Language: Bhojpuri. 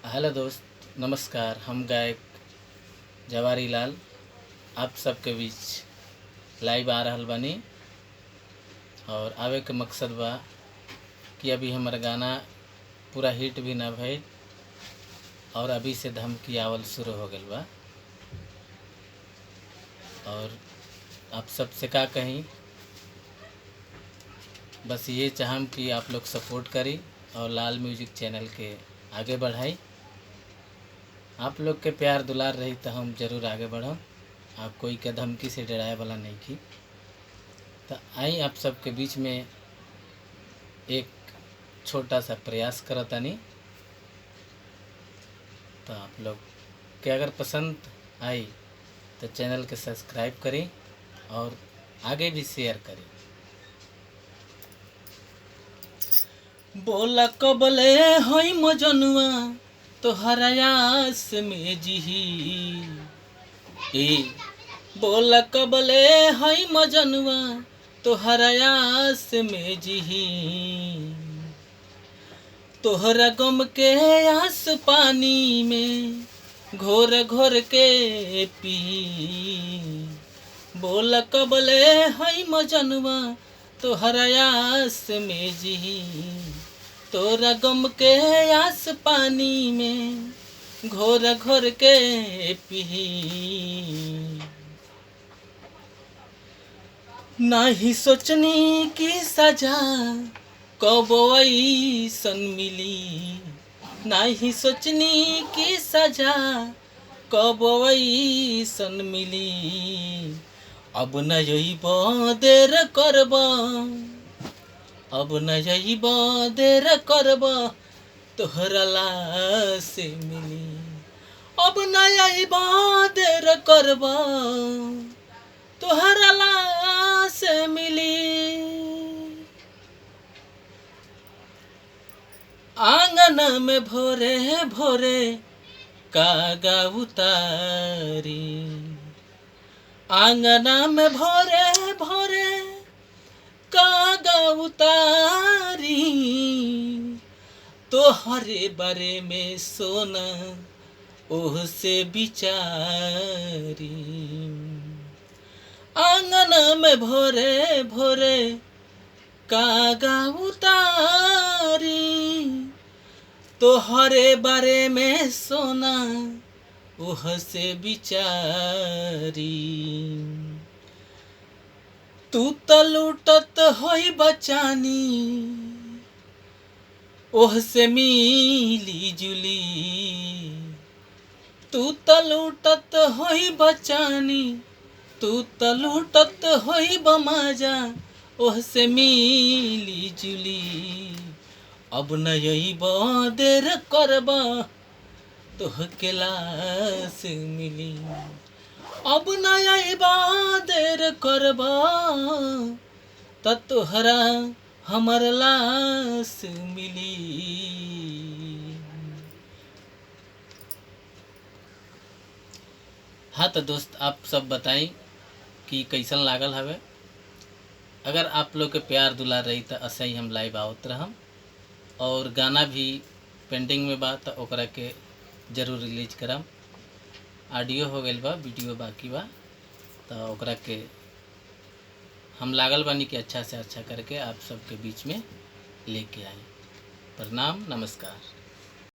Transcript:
हेलो दोस्त, नमस्कार। हम गायक जवारी लाल आप सबके बीच लाइव आ रहल बानी। और आवे के मकसद बा कि अभी हमारा गाना पूरा हिट भी ना भइल और अभी से धमकी आवल शुरू हो गइल बा। और आप सबसे का कहीं, बस ये चाहम कि आप लोग सपोर्ट करी और लाल म्यूजिक चैनल के आगे बढ़ाई। आप लोग के प्यार दुलार रही तो हम जरूर आगे बढ़म। आप कोई के धमकी से डराए वाला नहीं की। तो आई आप सबके बीच में एक छोटा सा प्रयास करतानी। तो आप लोग के अगर पसंद आई तो चैनल के सब्सक्राइब करें और आगे भी शेयर करें। बोला कबले हई मजनुआ तोहरा आस में जिही, बोला कबले हई मजनुआ तोहरा आस में जिही, तोहरा गम के आस पानी में घोर घोर के पी। बोला कबले हई मजनुआ तोहरा आस में जिही, तोरा गम के आस पानी में घोर घोर के पी। नहीं सोचनी की सजा कब ऐसन मिली, नहीं सोचनी की सजा कब ऐसन मिली। अब न जइबा देर करबा, अब न जइबा देर करबा तोहरा लाश मिली। अब न जइबा देर करबा तोहरा लाश मिली। आंगन में भोरे भोरे कागा उतारी, आंगना में भोरे भोरे कागा उतारी। तोहरे बारे में सोना ओह से बिचारी, आंगना में भोरे भोरे कागा उतारी। तोहरे बारे में सोना ओह से बिचारी। तू तो लूटत होई बचानी ओह से मिली जुली, तू तो लूटत होई बचानी, तू तो लूटत होई बमाजा ओह से मिली जुली। अब न अइबा देर करबा तोहके लाश मिली, अब न अइबा देर करबा त तोहरा हमर लाश मिली। हाँ तो दोस्त, आप सब बताई कि कैसन लागल हवे। अगर आप लोग के प्यार दुलार रही तो ऐसे ही हम लाइव आवत रहम। और गाना भी पेंडिंग में बा तो ओकरा के जरूर रिलीज करम। ऑडियो हो गइल बा, वीडियो बाकी बा, तो ओकरा के हम लागल बानी कि अच्छा से अच्छा करके आप सबके बीच में लेके आई। प्रणाम, नमस्कार।